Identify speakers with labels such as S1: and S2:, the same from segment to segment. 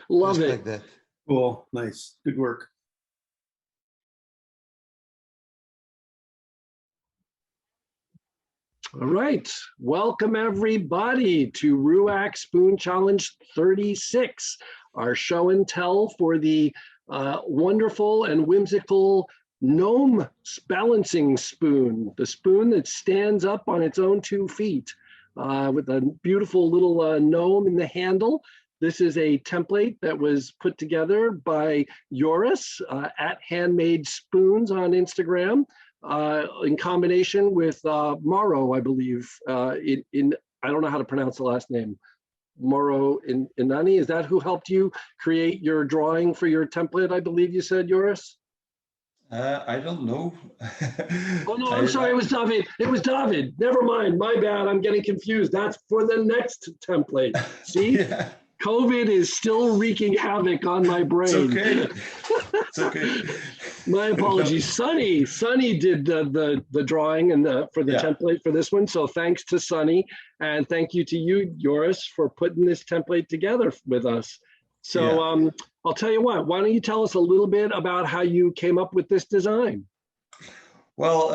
S1: Love
S2: Just
S1: it.
S2: like that.
S3: Cool, nice, good work.
S1: All right, welcome everybody to RUAC Spoon Challenge 36, our show and tell for the wonderful and whimsical Gnome balancing spoon, the spoon that stands up on its own 2 feet with a beautiful little gnome in the handle. This is a template that was put together by Joris at Handmade Spoons on Instagram. In combination with Mauro, I believe, I don't know how to pronounce the last name. Mauro Inani, is that who helped you create your drawing for your template, I believe you said, Joris?
S2: I don't know.
S1: Oh no, I'm sorry, it was David. It was David. Never mind, my bad, I'm getting confused. That's for the next template. See?
S2: Yeah.
S1: COVID is still wreaking havoc on my brain.
S2: It's okay. It's okay.
S1: My apologies. Sunny did the drawing and for the template for this one. So thanks to Sunny, and thank you to you, Joris, for putting this template together with us. So I'll tell you what, why don't you tell us a little bit about how you came up with this design?
S2: Well,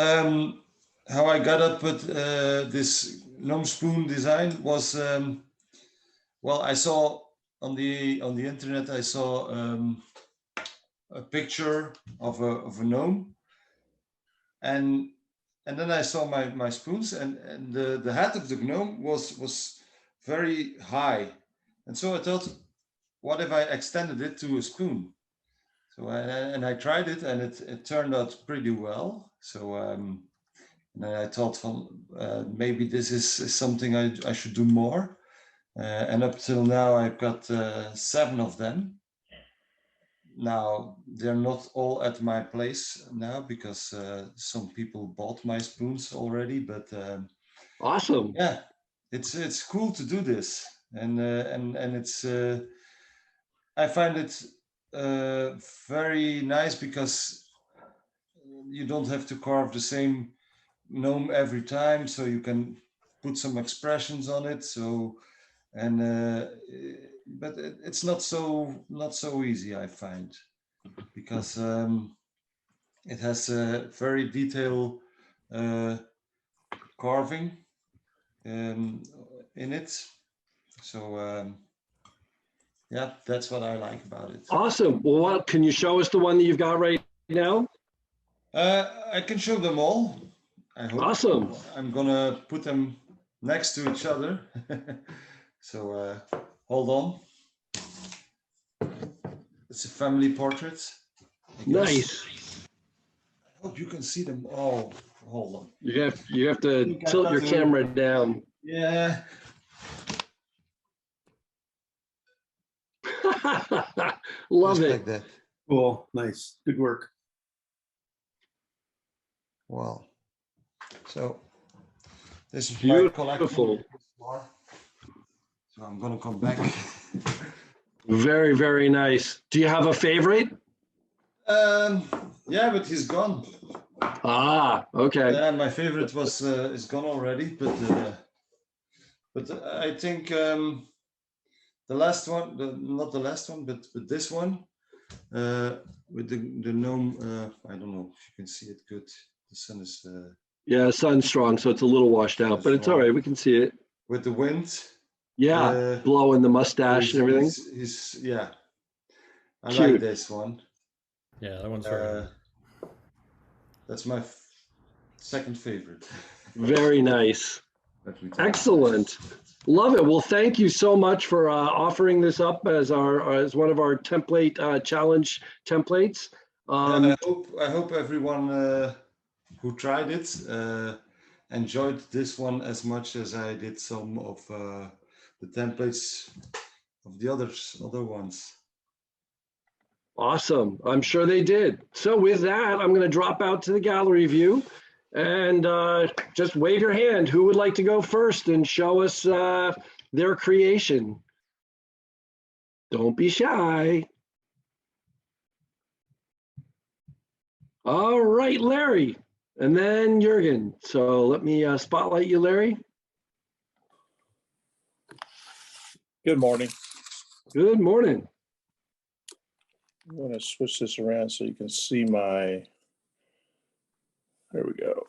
S2: how I got up with this Gnome spoon design was, well, I saw on the internet, I saw a picture of a gnome, and then I saw my spoons, and the head of the gnome was very high, and so I thought, what if I extended it to a spoon? So and I tried it, and it turned out pretty well. So and I thought, maybe this is something I should do more. And up till now, I've got 7 of them. Now, they're not all at my place now because some people bought my spoons already, but
S1: awesome.
S2: Yeah, it's cool to do this, and it's I find it very nice because you don't have to carve the same gnome every time, so you can put some expressions on it. So but it's not so easy, I find, because it has a very detailed carving in it. So yeah, that's what I like about it.
S1: Awesome. Well, what can you show us the one that you've got right now?
S2: I can show them all. I hope.
S1: Awesome.
S2: I'm gonna put them next to each other. So hold on. It's a family portrait.
S1: Nice.
S2: I hope you can see them all. Hold on.
S1: You have to tilt your camera down.
S2: Yeah.
S1: Love
S2: Just
S1: it.
S2: like that.
S3: Cool, nice, good work.
S2: Wow. So this is
S1: beautiful.
S2: My collection. So I'm gonna come back.
S1: Very, very nice. Do you have a favorite?
S2: Yeah, but he's gone.
S1: Ah, okay.
S2: Yeah, my favorite was is gone already, but I think the last one, not the last one, but this one with the gnome. I don't know if you can see it good. The sun is.
S1: Yeah, sun's strong, so it's a little washed out, but it's all right. We can see it.
S2: With the wind.
S1: Yeah, blowing the mustache and everything.
S2: Yeah. I
S1: Cute.
S2: like this one.
S4: Yeah, that one's very nice.
S2: That's my second favorite.
S1: Very nice. Excellent. Love it. Well, thank you so much for offering this up as one of our template challenge templates.
S2: I hope everyone who tried it enjoyed this one as much as I did some of the templates of the other ones.
S1: Awesome. I'm sure they did. So with that, I'm going to drop out to the gallery view and just wave your hand. Who would like to go first and show us their creation? Don't be shy. All right, Larry, and then Jürgen. So let me spotlight you, Larry.
S4: Good morning.
S1: Good morning.
S5: I'm going to switch this around so you can see my, there we go.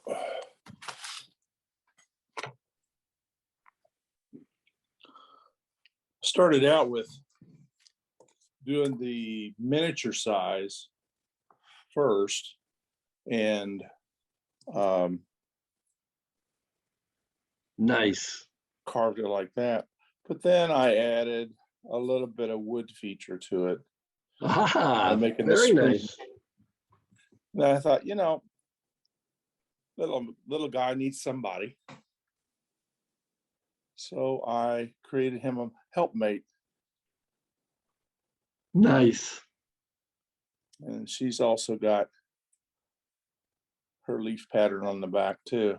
S5: Started out with doing the miniature size first and
S1: Nice.
S5: carved it like that. But then I added a little bit of wood feature to it.
S1: Ah,
S5: making
S1: very
S5: this spoon.
S1: nice.
S5: And I thought, you know, little guy needs somebody. So I created him a helpmate.
S1: Nice.
S5: And she's also got her leaf pattern on the back too.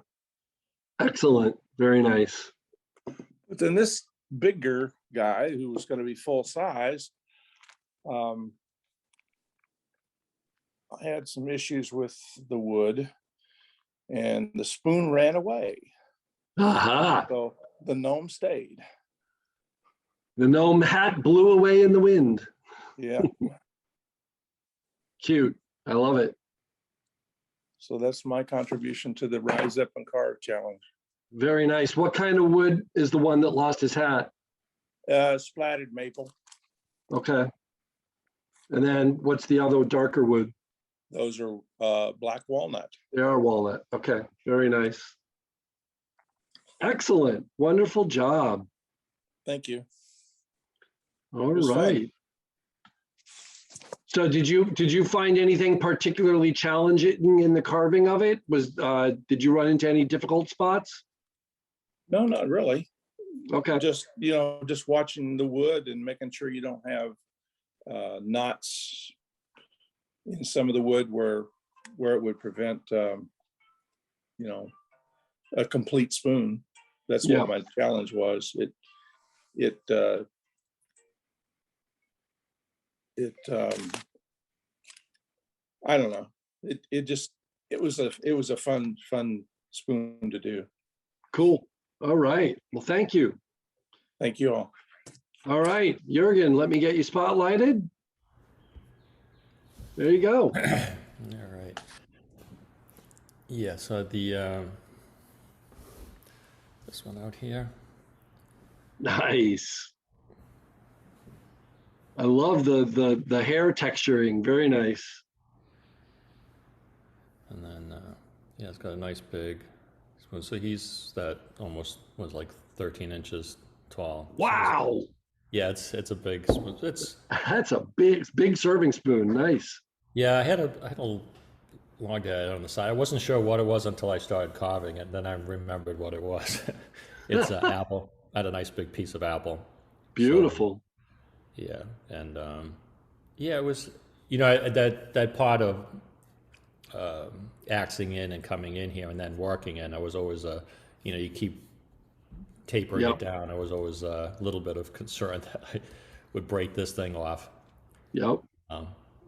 S1: Excellent. Very nice.
S5: But then this bigger guy who was going to be full size, I had some issues with the wood and the spoon ran away.
S1: Aha.
S5: So the gnome stayed.
S1: The gnome hat blew away in the wind.
S5: Yeah.
S1: Cute. I love it.
S5: So that's my contribution to the Rise Up and Carve challenge.
S1: Very nice. What kind of wood is the one that lost his hat?
S5: Splattered maple.
S1: Okay. And then what's the other darker wood?
S5: Those are black walnut.
S1: They are walnut. Okay. Very nice. Excellent. Wonderful job.
S5: Thank you.
S1: All
S5: was fun.
S1: right. So did you find anything particularly challenging in the carving of it? Did you run into any difficult spots?
S5: No, not really.
S1: Okay.
S5: Just, you know, just watching the wood and making sure you don't have knots in some of the wood where it would prevent, you know, a complete spoon. That's
S1: Yeah.
S5: what my challenge was. I don't know. It was a fun spoon to do.
S1: Cool. All right. Well, thank you.
S5: Thank you all.
S1: All right, Jürgen, let me get you spotlighted. There you go.
S4: All right. Yeah, so the this one out here.
S1: Nice. I love the hair texturing. Very nice.
S4: And then, yeah, it's got a nice big spoon. So he's that almost was like 13 inches tall.
S1: Wow.
S4: Yeah, it's a big spoon.
S1: That's a big serving spoon. Nice.
S4: Yeah, I had a log at on the side. I wasn't sure what it was until I started carving it. Then I remembered what it was. It's an apple. I had a nice big piece of apple.
S1: Beautiful.
S4: So, yeah, and yeah, it was, you know, that part of axing in and coming in here and then working in, I was always you know, you keep tapering
S1: Yep.
S4: it down. I was always a little bit of concern that I would break this thing off.
S1: Yep.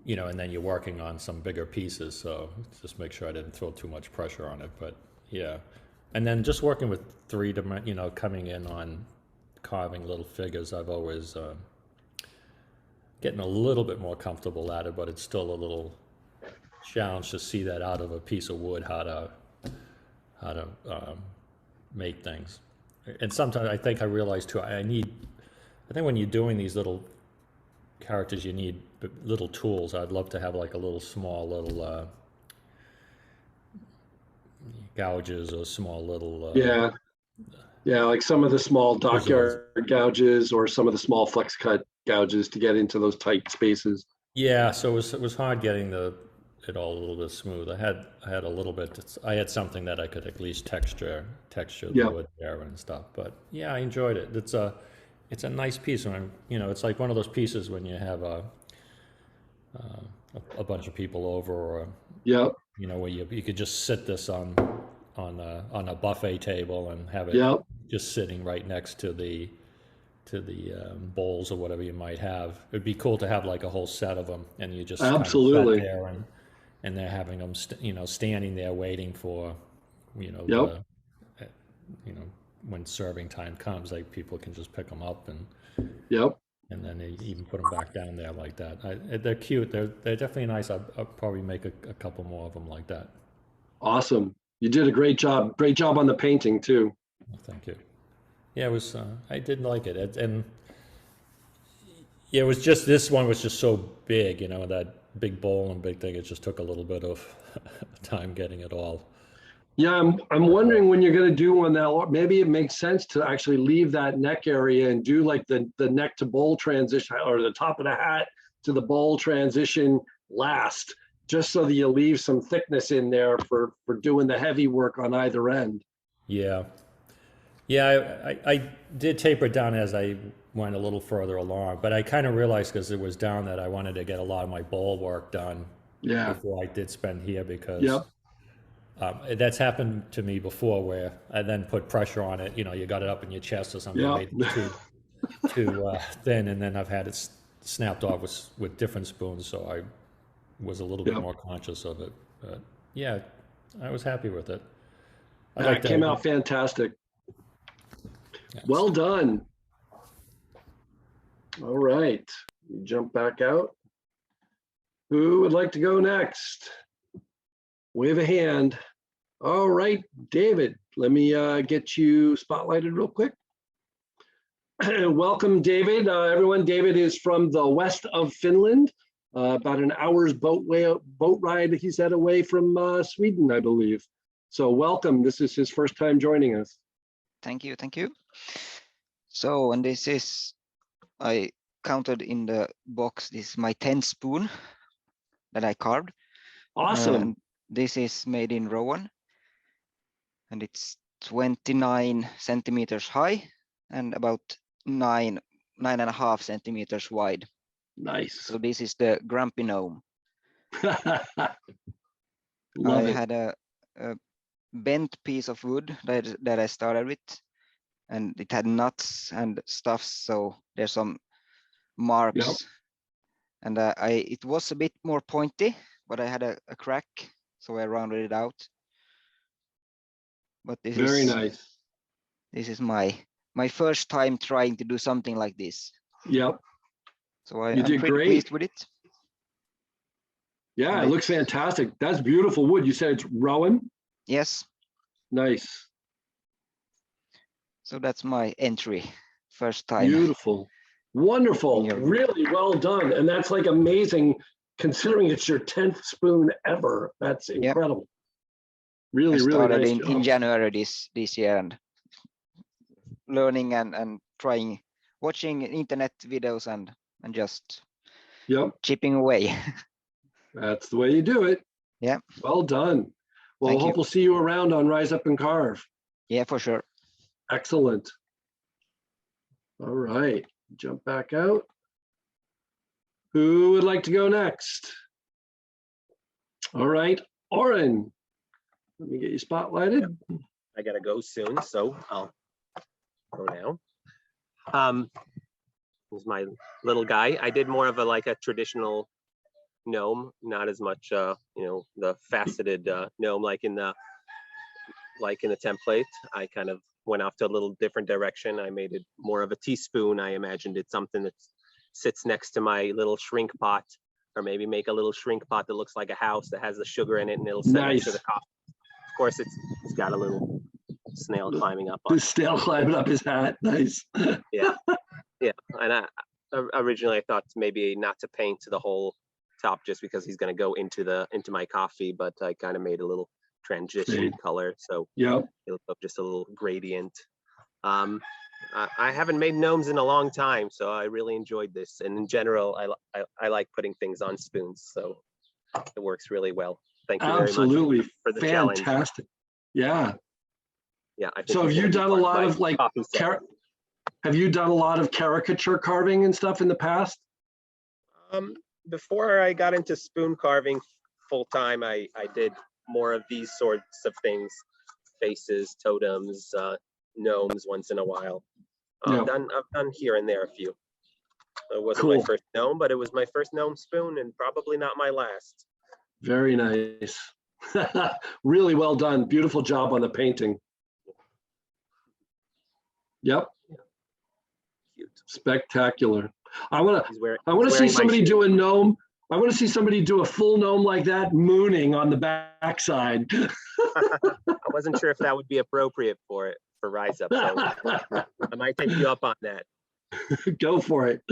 S4: You know, and then you're working on some bigger pieces, so just make sure I didn't throw too much pressure on it. But yeah, and then just working with you know, coming in on carving little figures, I've always getting a little bit more comfortable at it, but it's still a little challenge to see that out of a piece of wood, how to make things. And sometimes I think I realize too, I think when you're doing these little characters, you need little tools. I'd love to have like a little small little gouges or small little
S1: yeah, like some of the small dockyard gouges or some of the small flex cut gouges to get into those tight spaces.
S4: Yeah, so it was hard getting it all a little bit smooth. I had a little bit. I had something that I could at least texture the wood there and stuff. But yeah, I enjoyed it. It's a nice piece. When you know, it's like one of those pieces when you have a bunch of people over, or
S1: Yep.
S4: you know, where you could just sit this on a buffet table and have it
S1: Yep.
S4: just sitting right next to the bowls or whatever you might have. It'd be cool to have like a whole set of them, and you just
S1: Absolutely
S4: kind of sat there and they're having them, you know, standing there waiting for, you know,
S1: Yep.
S4: you know, when serving time comes, like people can just pick them up and
S1: Yep.
S4: And then they even put them back down there like that. They're cute. They're definitely nice. I'll probably make a couple more of them like that.
S1: Awesome. You did a great job. Great job on the painting too.
S4: Thank you. Yeah, it was. I did like it, and yeah, it was just this one was just so big. You know, that big bowl and big thing. It just took a little bit of time getting it all.
S1: Yeah, I'm wondering when you're going to do one that maybe it makes sense to actually leave that neck area and do like the neck to bowl transition, or the top of the hat to the bowl transition last, just so that you leave some thickness in there for doing the heavy work on either end.
S4: Yeah. Yeah, I did taper it down as I went a little further along, but I kind of realized because it was down that I wanted to get a lot of my bowl work done before I did spend here, because that's happened to me before where I then put pressure on it. You know, you got it up in your chest or something, made it too thin, and then I've had it snapped off with different spoons, so I was a little bit more conscious of it. But yeah, I was happy with it.
S1: It came out fantastic. Yes. Well done. All right, we jump back out. Who would like to go next? Wave a hand. All right, David, let me get you spotlighted real quick. Welcome, David. Everyone, David is from the west of Finland, about an hour's boat ride, he said, away from Sweden, I believe. So welcome. This is his first time joining us.
S6: Thank you, thank you. So, and this is, I counted in the box, this is my 10th spoon that I carved.
S1: Awesome.
S6: This is made in Rowan, and it's 29 centimeters high and about 9.5 centimeters wide.
S1: Nice.
S6: So this is the Grumpy Gnome. I had a bent piece of wood that I started with, and it had nuts and stuff, so there's some marks.
S1: Yep.
S6: And it was a bit more pointy, but I had a crack, so I rounded it out. But this
S1: very
S6: is
S1: nice.
S6: This is my first time trying to do something like this.
S1: Yep.
S6: So I'm pretty pleased with it.
S1: Yeah, it looks fantastic. That's beautiful wood. You said it's Rowan?
S6: Yes.
S1: Nice.
S6: So that's my entry, first time.
S1: Beautiful. Wonderful. Really well done. And that's like amazing considering it's your 10th spoon ever. That's incredible. Really,
S6: I
S1: really
S6: started
S1: nice
S6: in January this year, and learning and trying, watching internet videos and just chipping away.
S1: That's the way you do it.
S6: Yeah.
S1: Well done. Well, I hope we'll see you around on Rise Up and Carve.
S6: Yeah, for sure.
S1: Excellent. All right, jump back out. Who would like to go next? All right, Oren. Let me get you spotlighted.
S7: I gotta go soon, so I'll go now. This is my little guy. I did more of a traditional gnome, not as much you know, the faceted gnome like in the template. I kind of went off to a little different direction. I made it more of a teaspoon. I imagined it's something that sits next to my little shrink pot, or maybe make a little shrink pot that looks like a house that has the sugar in it, and it'll sit next to the coffee. Of course, it's got a little snail climbing up on
S1: the snail climbing up his hat. Nice.
S7: Yeah. And originally I thought maybe not to paint the whole top just because he's going to go into my coffee, but I kind of made a little transition color, so it'll look just a little gradient. I haven't made gnomes in a long time, so I really enjoyed this, and in general I like putting things on spoons, so it works really well. Thank you very much for the challenge.
S1: Fantastic. Yeah.
S7: Yeah.
S1: So have you done a lot of have you done a lot of caricature carving and stuff in the past?
S7: Before I got into spoon carving full time, I did more of these sorts of things: faces, totems, gnomes once in a while. I've done here and there a few. It wasn't my first gnome, but it was my first gnome spoon, and probably not my last.
S1: Very nice. Really well done. Beautiful job on the painting. Yep.
S7: Cute.
S1: Spectacular. I want
S7: He's
S1: to see
S7: wearing my
S1: somebody
S7: shoe.
S1: do a gnome. I want to see somebody do a full gnome like that, mooning on the backside.
S7: I wasn't sure if that would be appropriate for Rise Up, so I might take you up on that.
S1: Go for it.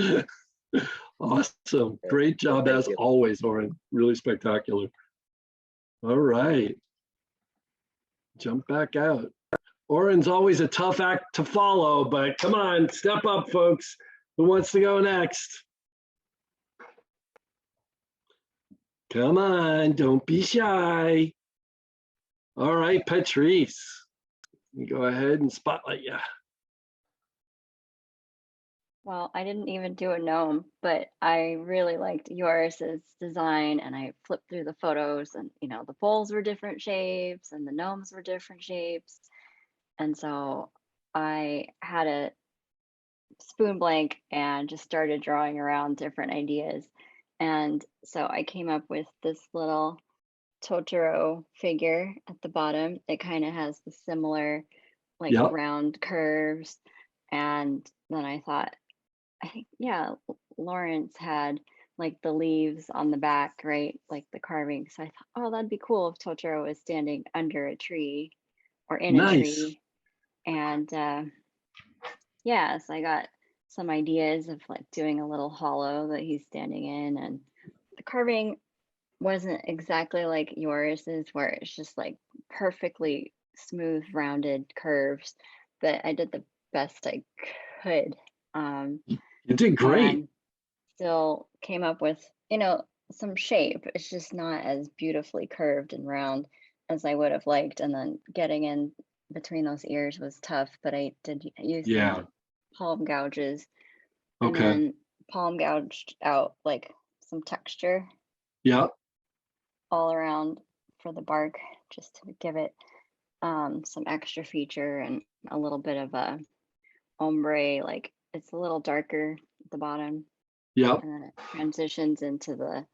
S1: Awesome. Great job
S7: Thank
S1: as
S7: you.
S1: always, Oren. Really spectacular. All right. Jump back out. Oren's always a tough act to follow, but come on, step up, folks. Who wants to go next? Come on, don't be shy. All right, Patrice, you go ahead and spotlight you.
S8: Well, I didn't even do a gnome, but I really liked Joris's design, and I flipped through the photos, and you know, the bowls were different shapes and the gnomes were different shapes. And so I had a spoon blank and just started drawing around different ideas. And so I came up with this little Totoro figure at the bottom. It kind of has the similar like
S1: Yep.
S8: round curves. And then I thought, I think, yeah, Lawrence had like the leaves on the back, right? Like the carving. So I thought, oh, that'd be cool if Totoro was standing under a tree or in a
S1: Nice.
S8: tree. And yeah, so I got some ideas of like doing a little hollow that he's standing in. And the carving wasn't exactly like Joris's, where it's just like perfectly smooth, rounded curves, but I did the best I could.
S1: You did great.
S8: And still came up with, you know, some shape. It's just not as beautifully curved and round as I would have liked. And then getting in between those ears was tough, but I did use
S1: Yeah.
S8: some palm gouges and
S1: Okay.
S8: then palm gouged out like some texture
S1: Yeah.
S8: all around for the bark, just to give it some extra feature and a little bit of a ombre, like it's a little darker at the bottom,
S1: Yeah.
S8: and then it transitions into the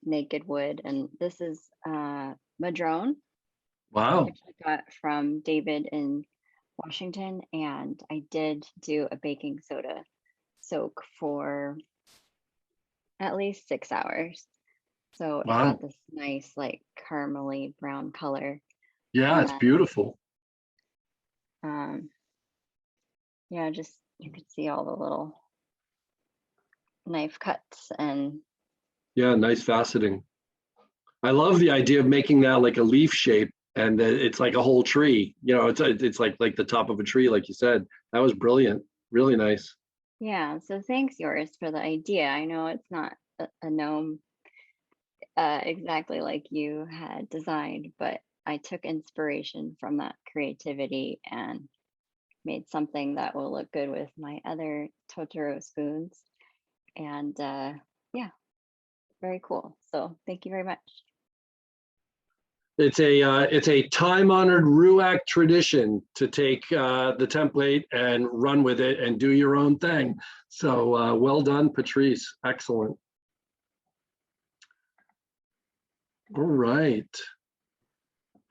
S8: naked wood. And this is madrone,
S1: Wow.
S8: which I got from David in Washington, and I did do a baking soda soak for at least 6 hours. So it
S1: Wow.
S8: got this nice like caramely brown color.
S1: Yeah, it's
S8: And
S1: beautiful.
S8: yeah, just you could see all the little knife cuts. And
S1: Yeah, nice faceting. I love the idea of making that like a leaf shape, and that it's like a whole tree. You know, it's like the top of a tree, like you said. That was brilliant. Really nice.
S8: yeah, so thanks, Joris, for the idea. I know it's not a gnome exactly like you had designed, but I took inspiration from that creativity and made something that will look good with my other Totoro spoons. And yeah, very cool. So thank you very much.
S1: It's a time-honored RUAC tradition to take the template and run with it and do your own thing. So well done, Patrice. Excellent. All right.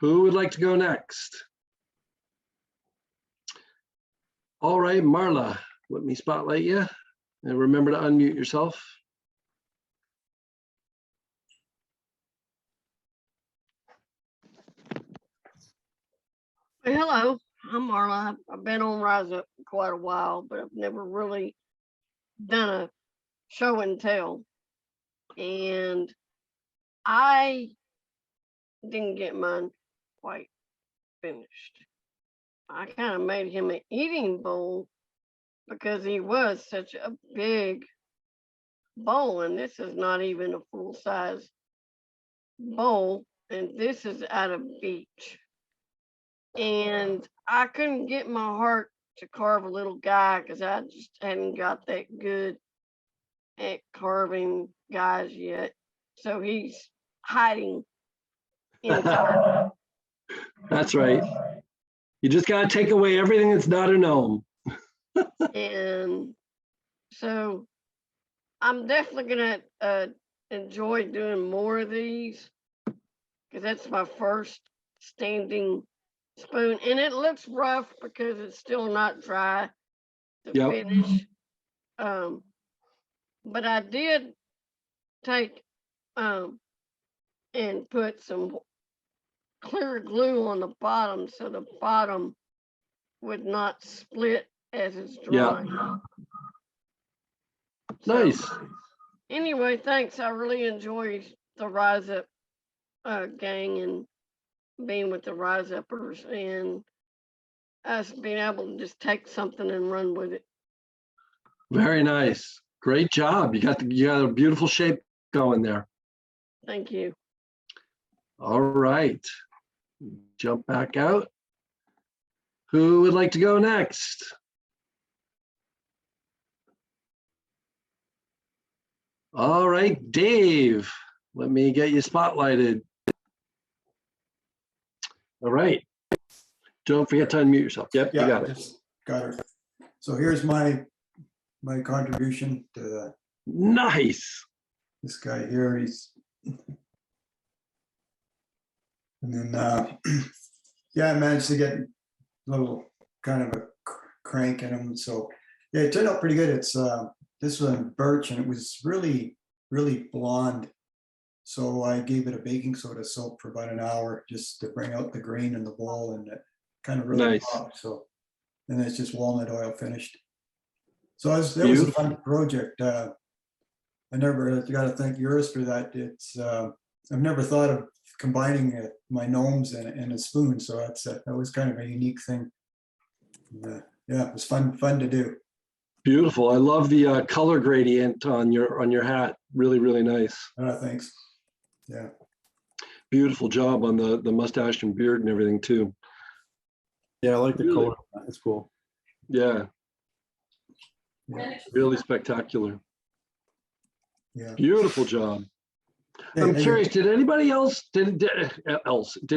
S1: Who would like to go next? All right, Marla, let me spotlight you. And remember to unmute yourself.
S9: Hey, hello, I'm Marla. I've been on Rise Up for quite a while, but I've never really done a show and tell. And I didn't get mine quite finished. I kind of made him an eating bowl because he was such a big bowl, and this is not even a full size bowl, and this is out of beech. And I couldn't get my heart to carve a little guy because I just hadn't got that good at carving guys yet. So he's hiding inside.
S1: That's right. You just got to take away everything that's not a gnome.
S9: And so I'm definitely going to enjoy doing more of these because that's my first standing spoon. And it looks rough because it's still not dry to
S1: Yep.
S9: finish. But I did take and put some clear glue on the bottom so the bottom would not split as it's drying.
S1: Yeah.
S9: So,
S1: Nice.
S9: anyway, thanks. I really enjoy the Rise Up gang and being with the Rise Uppers and us being able to just take something and run with it.
S1: Very nice. Great job. You got a beautiful shape going there.
S9: Thank you.
S1: All right. Jump back out. Who would like to go next? All right, Dave. Let me get you spotlighted. All right. Don't forget to unmute yourself. Yep,
S10: Yeah,
S1: you got it.
S10: just got it. So here's my contribution to
S1: Nice.
S10: this guy here. He's and then yeah, I managed to get a little kind of a crank in him. So yeah, it turned out pretty good. It's this one birch and it was really blonde. So I gave it a baking soda soap for about an hour just to bring out the grain in the bowl, and it kind of really
S1: Nice.
S10: popped. So then it's just walnut oil finished. So that was a fun project. I got to thank Joris for that. It's I've never thought of combining my gnomes and a spoon, so that was kind of a unique thing. Yeah, it was fun to do.
S1: Beautiful. I love the color gradient on your hat. Really, really nice.
S10: Thanks. Yeah.
S1: Beautiful job on the mustache and beard and everything too.
S3: Yeah, I like the
S1: Really?
S3: color. That's cool.
S1: Yeah,
S10: Yeah.
S1: really spectacular.
S10: Yeah.
S1: Beautiful job.
S10: Hey,
S1: I'm
S10: hey,
S1: curious, did anybody else did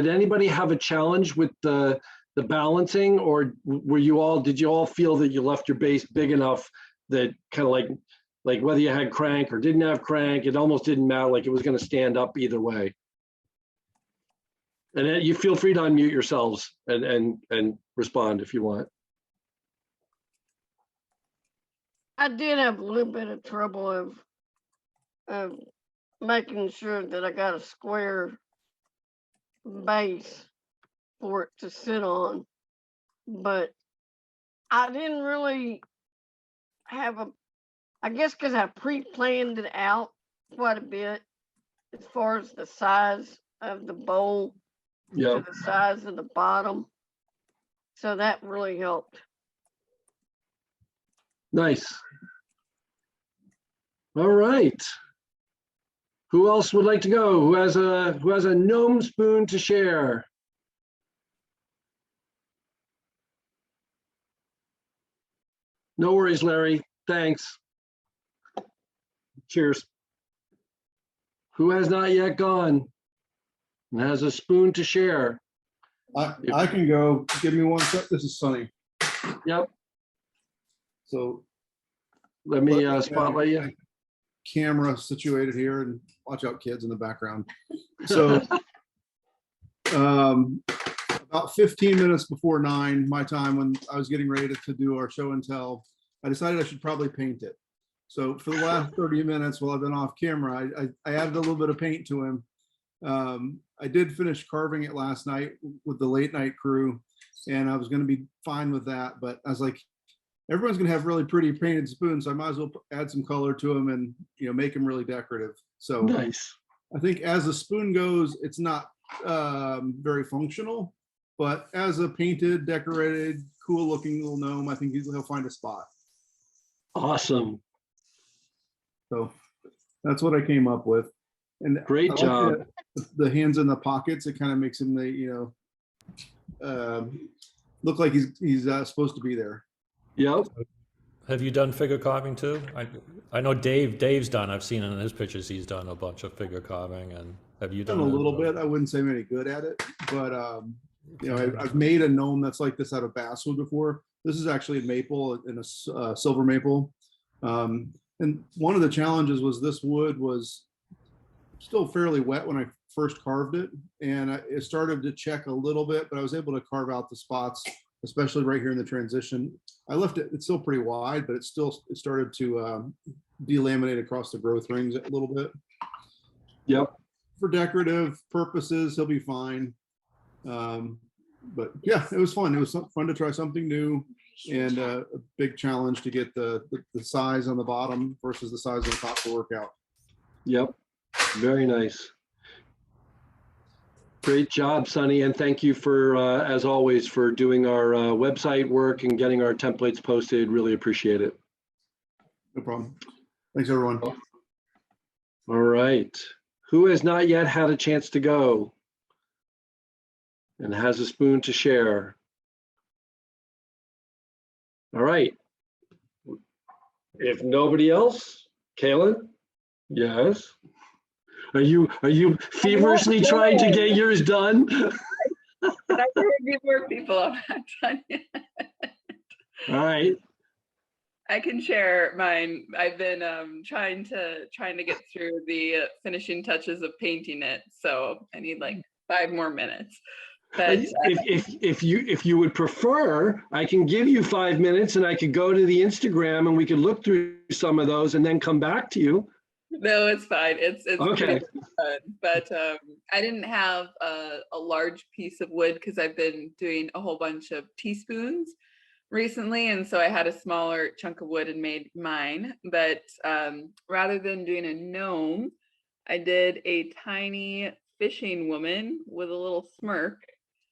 S1: anybody have a challenge with the balancing, or did you all feel that you left your base big enough that kind of like whether you had crank or didn't have crank, it almost didn't matter, like it was going to stand up either way? And you feel free to unmute yourselves and respond if you want.
S9: I did have a little bit of trouble of making sure that I got a square base for it to sit on, but I didn't really have I guess because I pre-planned it out quite a bit as far as the size of the bowl
S1: Yeah,
S9: to the size of the bottom. So that really helped.
S1: nice. All right. Who else would like to go? Who has a gnome spoon to share? No worries, Larry. Thanks. Cheers. Who has not yet gone and has a spoon to share?
S3: I can go. Give me one sec. This is Sunny.
S1: Yep.
S3: So
S1: Let me spotlight you.
S3: camera situated here, and watch out, kids in the background. So about 15 minutes before 9 my time, when I was getting ready to do our show and tell, I decided I should probably paint it. So for the last 30 minutes while I've been off camera, I added a little bit of paint to him. I did finish carving it last night with the late night crew, and I was going to be fine with that, but I was like, everyone's going to have really pretty painted spoons, so I might as well add some color to them and, you know, make them really decorative. So
S1: Nice.
S3: I think as the spoon goes, it's not very functional, but as a painted, decorated, cool looking little gnome, I think he'll find a spot.
S1: Awesome.
S3: So that's what I came up with. And
S1: Great
S3: I like
S1: job.
S3: the hands in the pockets. It kind of makes him, look like he's supposed to be there.
S1: Yep.
S4: Have you done figure carving too? I know Dave's done. I've seen in his pictures he's done a bunch of figure carving. And have you done
S3: A
S4: it?
S3: little bit? I wouldn't say I'm any good at it, but I've made a gnome that's like this out of basswood before. This is actually a maple and a silver maple. And one of the challenges was this wood was still fairly wet when I first carved it, and it started to check a little bit, but I was able to carve out the spots especially right here in the transition. I left it, it's still pretty wide, but it started to delaminate across the growth rings a little bit.
S1: Yep.
S3: For decorative purposes, he'll be fine. But yeah, it was fun. It was fun to try something new, and a big challenge to get the size on the bottom versus the size on the top to work out.
S1: Yep. Very nice. Great job, Sonny, and thank you for, as always, for doing our website work and getting our templates posted. Really appreciate it.
S3: No problem. Thanks, everyone.
S1: All right. Who has not yet had a chance to go and has a spoon to share? All right. If nobody else, Kaylin? Yes. Are you feverishly trying to get yours done?
S11: I heard you more people. I'm not done yet.
S1: All right.
S11: I can share mine. I've been trying to get through the finishing touches of painting it, so I need like 5 more minutes. But
S1: if you would prefer, I can give you 5 minutes, and I could go to the Instagram, and we could look through some of those, and then come back to you.
S11: No, it's fine. It's
S1: okay.
S11: Pretty fun. But I didn't have a large piece of wood because I've been doing a whole bunch of teaspoons recently, and so I had a smaller chunk of wood and made mine. But rather than doing a gnome, I did a tiny fishing woman with a little smirk.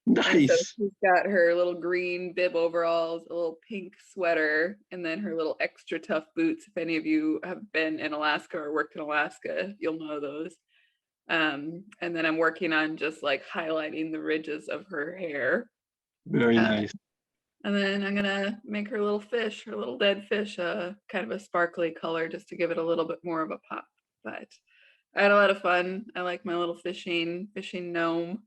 S1: Nice.
S11: So she's got her little green bib overalls, a little pink sweater, and then her little extra tough boots. If any of you have been in Alaska or worked in Alaska, you'll know those. And then I'm working on just like highlighting the ridges of her hair.
S1: Very nice.
S11: And then I'm gonna make her little fish, her little dead fish, kind of a sparkly color just to give it a little bit more of a pop. But I had a lot of fun. I like my little fishing gnome.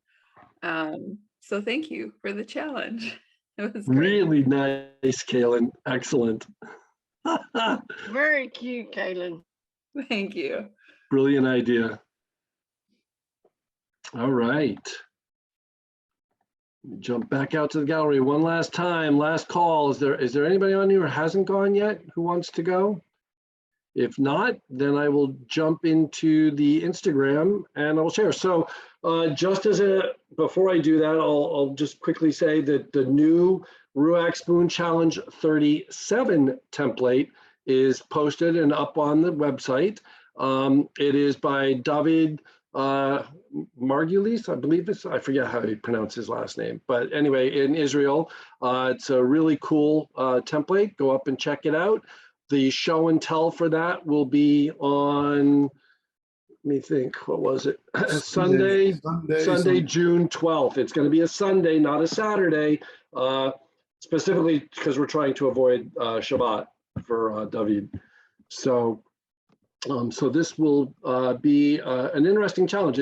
S11: So thank you for the challenge. It was great.
S1: Really nice, Kaylin. Excellent.
S9: Very cute, Kaylin.
S11: Thank you.
S1: Brilliant idea. All right. Jump back out to the gallery one last time. Last call. Is there anybody on here who hasn't gone yet who wants to go? If not, then I will jump into the Instagram and I'll share. So just before I do that, I'll just quickly say that the new RUAC Spoon Challenge 37 template is posted and up on the website. It is by David Margulies, I believe I forget how he pronounced his last name, but anyway, in Israel. It's a really cool template. Go up and check it out. The show and tell for that will be on, let me think, what was it? Sunday, June 12th. It's going to be a Sunday, not a Saturday, specifically because we're trying to avoid Shabbat for David. So this will be an interesting challenge.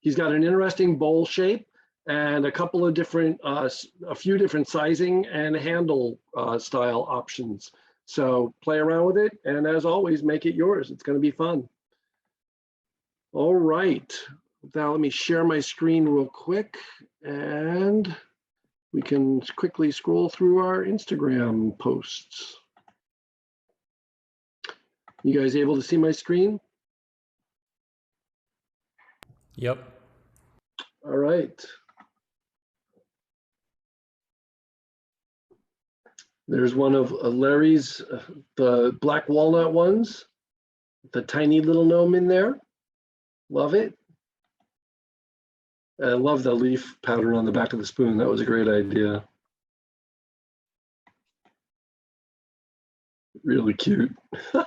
S1: He's got an interesting bowl shape and a couple of different, a few different sizing and handle style options. So play around with it, and as always, make it yours. It's going to be fun. All right. Now let me share my screen real quick, and we can quickly scroll through our Instagram posts. You guys able to see my screen?
S4: Yep.
S1: All right. There's one of Larry's, the black walnut ones, the tiny little gnome in there. Love it. I love the leaf pattern on the back of the spoon. That was a great idea. Really cute. Oh,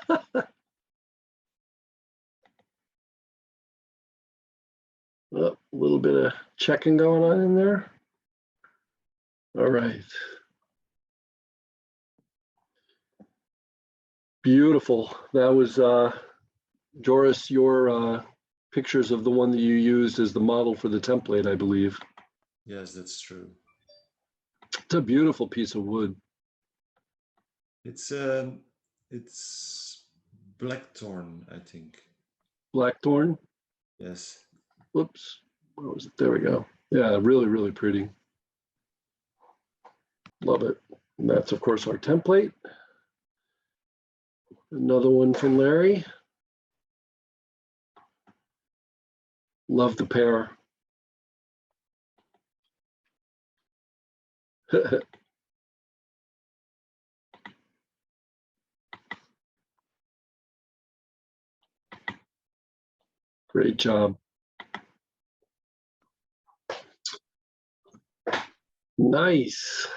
S1: a little bit of checking going on in there. All right. Beautiful. That was Joris, your pictures of the one that you used as the model for the template, I believe.
S2: Yes, that's true.
S1: It's a beautiful piece of wood.
S2: It's blackthorn, I think.
S1: Blackthorn?
S2: Yes.
S1: Whoops. What was it? There we go. Yeah, really, really pretty. Love it. And that's, of course, our template. Another one from Larry. Love the pair. Great job. Nice.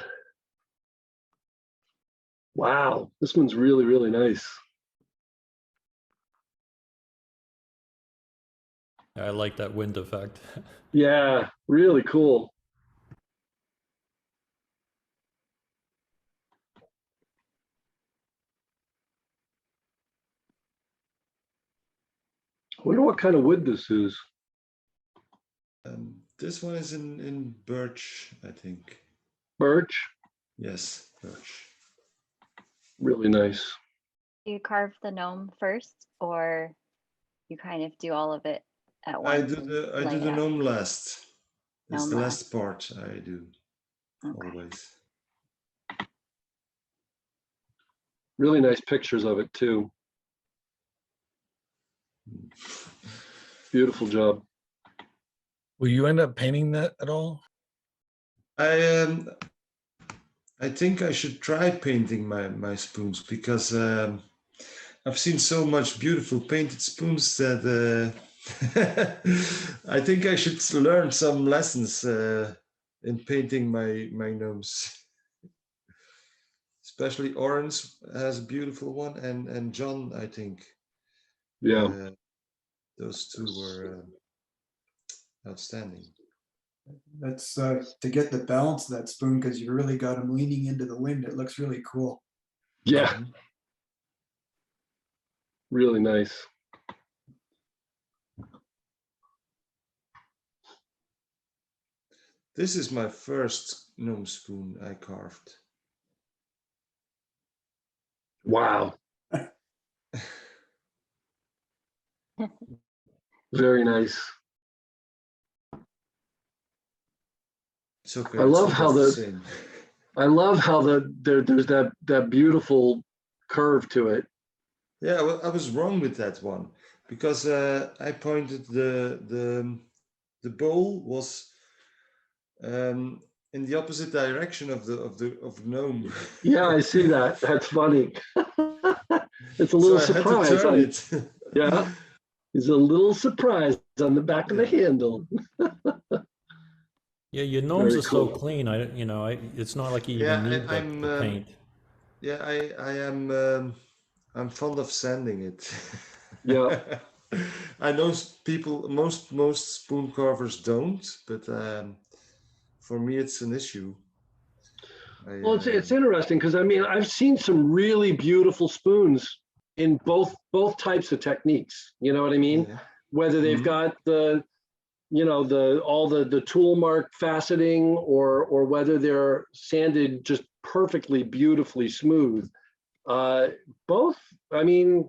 S1: Wow, this one's really, really nice.
S4: I like that wind effect.
S1: Yeah, really cool. I wonder what kind of wood this is.
S2: This one is in birch, I think.
S1: Birch?
S2: Yes, birch.
S1: Really nice.
S8: You carve the gnome first, or you kind of do all of it at once?
S2: I do the gnome last. It's
S8: Gnome
S2: the
S8: last.
S2: last part I do,
S8: Okay.
S2: always.
S1: Really nice pictures of it too. Beautiful job.
S12: Will you end up painting that at all?
S2: I think I should try painting my spoons, because I've seen so much beautiful painted spoons that I think I should learn some lessons in painting my gnomes. Especially Orange has a beautiful one, and John, I think.
S1: Yeah.
S2: Those two were outstanding.
S10: That's to get the balance of that spoon, because you really got them leaning into the wind. It looks really cool.
S1: Yeah. Really nice.
S2: This is my first gnome spoon I carved.
S1: Wow. Very nice.
S2: It's okay.
S1: I love how
S2: the
S1: the
S2: same.
S1: I love how there's that beautiful curve to it.
S2: Yeah, well, I was wrong with that one, because I pointed the bowl was in the opposite direction of gnome.
S1: Yeah, I see that. That's funny. It's a
S2: So
S1: little
S2: I had to
S1: surprise.
S2: turn it.
S1: Yeah, it's a little surprise on the back of the handle.
S4: Yeah, your gnomes
S1: Very
S4: are so
S1: cool.
S4: clean. It's not like you
S2: Yeah,
S4: even need the paint.
S2: Yeah, I am. I'm fond of sanding it.
S1: Yeah.
S2: I know most spoon carvers don't, but for me it's an issue.
S1: Well, it's interesting because I mean I've seen some really beautiful spoons in both types of techniques. You know what I mean?
S2: Yeah.
S1: Whether they've got the all the tool mark faceting, or whether they're sanded just perfectly beautifully smooth. Both. I mean,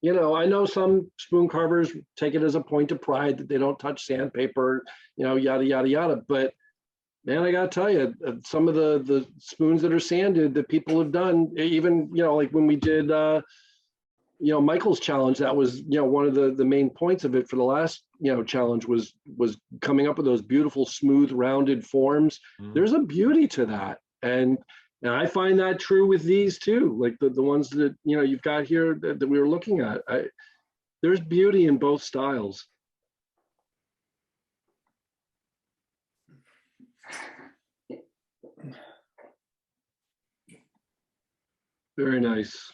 S1: I know some spoon carvers take it as a point of pride that they don't touch sandpaper, yada yada yada, but man, I gotta tell you, some of the spoons that are sanded that people have done, even like when we did Michael's challenge, that was one of the main points of it for the last challenge was coming up with those beautiful smooth rounded forms. There's a beauty to that, and I find that true with these too, like the ones that you've got here that we were looking at. There's beauty in both styles. Very nice.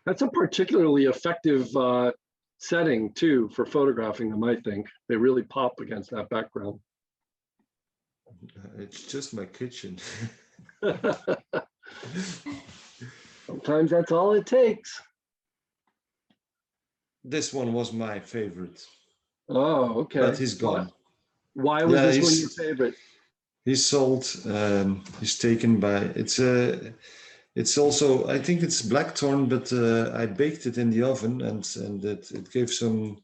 S1: That's a particularly effective setting too for photographing them. I think they really pop against that background.
S2: It's just my kitchen.
S1: Sometimes that's all it takes.
S2: This one was my favorite.
S1: Oh, okay.
S2: But he's gone.
S1: Why was this one your favorite?
S2: He's sold. He's taken by. It's also, I think it's blackthorn, but I baked it in the oven, and it gave some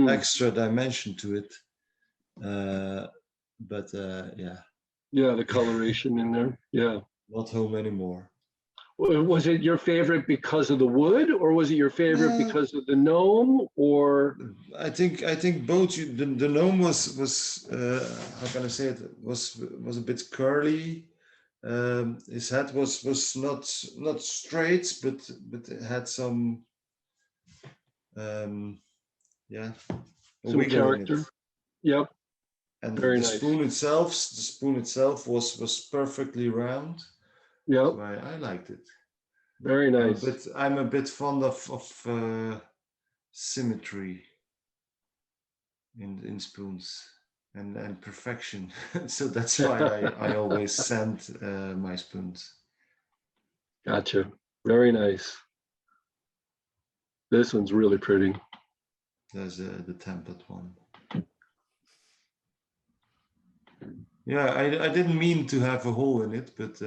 S2: extra dimension to it. But yeah,
S1: Yeah, the coloration in there. Yeah.
S2: Not home anymore.
S1: Was it your favorite because of the wood, or was it your favorite because of the gnome, or?
S2: I think both. The gnome was how can I say it, was a bit curly. His head was not straight, but it had some yeah, a
S1: Some
S2: wiggle in it.
S1: character. Yep.
S2: And
S1: Very
S2: the
S1: nice.
S2: spoon itself was perfectly round.
S1: Yep.
S2: So I liked it.
S1: Very nice.
S2: But I'm a bit fond of symmetry in spoons and perfection. So that's why I always send my spoons.
S1: Gotcha. Very nice. This one's really pretty.
S2: There's the template one. Yeah, I didn't mean to have a hole in it, but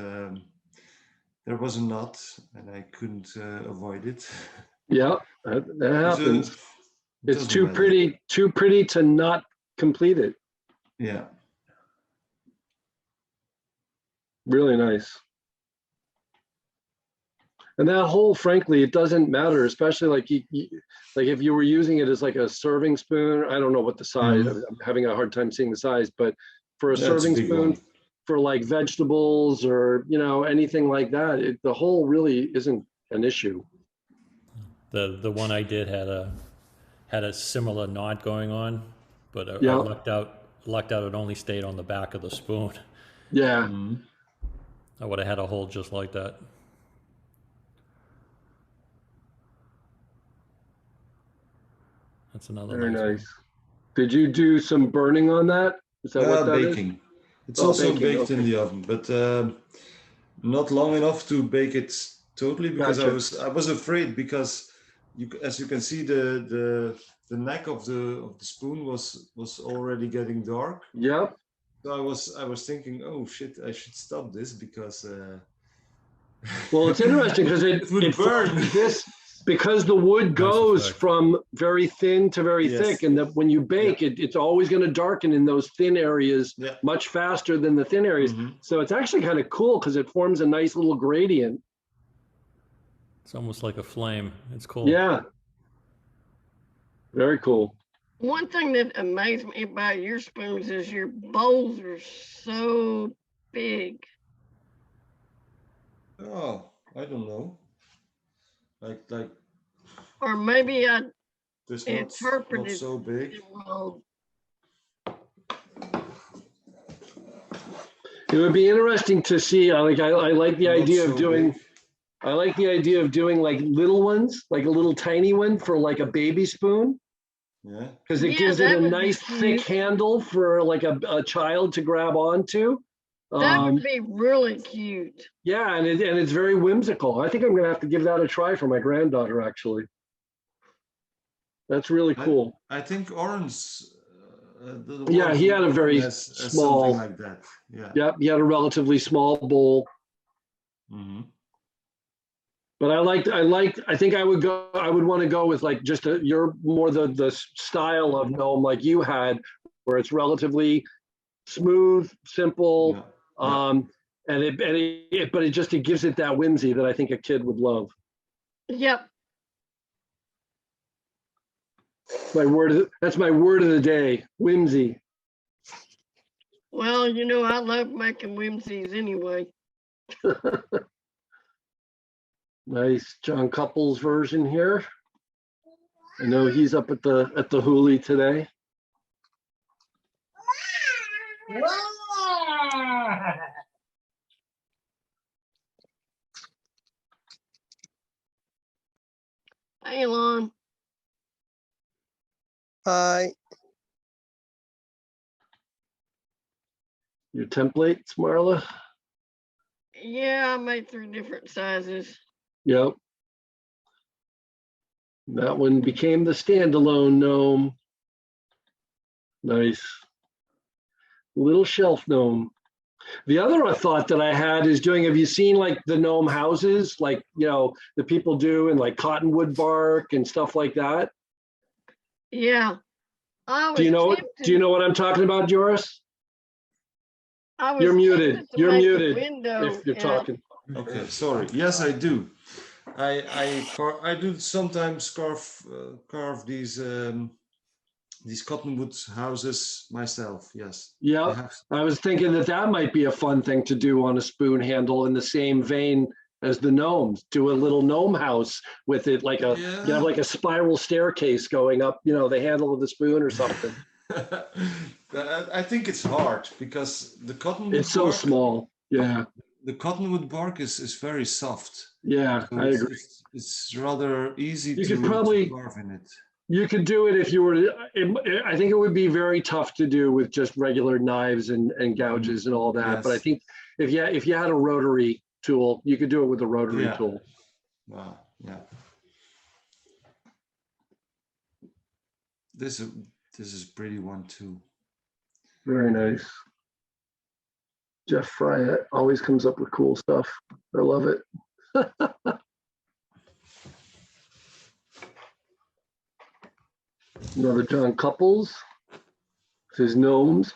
S2: there was a knot and I couldn't avoid it.
S1: Yeah, that happens. It's too
S2: matter.
S1: pretty to not complete it.
S2: Yeah.
S1: Really nice. And that hole, frankly, it doesn't matter, especially like like if you were using it as like a serving spoon. I don't know what the size. I'm having a hard time seeing the size, but for a serving spoon, for like vegetables or anything like that, the hole really isn't an issue.
S4: The one I did had a similar knot going on, but I lucked out it only stayed on the back of the spoon.
S1: Yeah.
S4: I would have had a hole just like that. That's another
S1: Very nice.
S4: one.
S1: Did you do some burning on that? Is that what that
S2: baking.
S1: is?
S2: It's also baked in the oven, but not long enough to bake it totally because I was afraid because as you can see the neck of the spoon was already getting dark.
S1: Yep.
S2: So I was thinking, oh shit, I should stop this because
S1: well, it's interesting because it would burn because the wood goes from very thin to very thick, and that when you bake it's always going to darken in those thin areas much faster than the thin areas. So it's actually kind of cool because it forms a nice little gradient.
S4: It's almost like a flame. It's cool.
S1: Yeah. Very cool.
S9: One thing that amazed me about your spoons is your bowls are so big.
S2: Oh, I don't know. Like
S9: or maybe I
S2: interpreted not so big.
S9: Wrong.
S1: It would be interesting to see. I like the idea of doing. I like the idea of doing like little ones, like a little tiny one for like a baby spoon.
S2: Yeah.
S1: Because it gives it a nice thick handle for like a child to grab onto.
S9: That would be really cute.
S1: Yeah, and it's very whimsical. I think I'm going to have to give that a try for my granddaughter, actually. That's really cool.
S2: I think Orange.
S1: Yeah, he had a very small.
S2: Like that. Yeah.
S1: Yep, he had a relatively small bowl. But I think I would want to go with like just you're more the style of gnome like you had, where it's relatively smooth, simple. Yeah. But it gives it that whimsy that I think a kid would love.
S9: Yep.
S1: That's my word of the day, whimsy.
S9: Well, I love making whimsies anyway.
S1: Nice John Couples version here. I know he's up at the Hooli today.
S9: Hey, Lon.
S13: Hi.
S1: Your templates, Marla?
S9: Yeah, I made 3 different sizes.
S1: Yep. That one became the standalone gnome. Nice. Little shelf gnome. The other thought that I had is have you seen like the gnome houses, like, the people do in like cottonwood bark and stuff like that?
S9: Yeah.
S1: Do you know what I'm talking about, Joris?
S9: I was
S1: You're muted.
S9: tempted to
S1: You're
S9: make a
S1: muted
S9: window
S1: if you're
S9: and
S1: talking.
S2: Okay, sorry. Yes, I do. I do sometimes carve these cottonwood houses myself. Yes. I
S1: Yeah,
S2: have.
S1: I was thinking that that might be a fun thing to do on a spoon handle in the same vein as the gnomes. Do a little gnome house with it, like a you have
S2: Yeah.
S1: like a spiral staircase going up, you know, the handle of the spoon or something.
S2: I think it's hard because the cottonwood
S1: It's so
S2: bark,
S1: small. Yeah,
S2: the cottonwood bark is very soft.
S1: yeah,
S2: So
S1: I agree.
S2: it's rather easy
S1: You could
S2: to
S1: probably
S2: carve in it.
S1: you could do it if you were. I think it would be very tough to do with just regular knives and gouges and all that. But I
S2: Yes.
S1: think if you had a rotary tool, you could do it with a rotary
S2: Yeah.
S1: tool.
S2: Wow. Yeah. This is a pretty one too.
S1: Very nice. Jeff Fry always comes up with cool stuff. I love it. Another John Couples. His gnomes.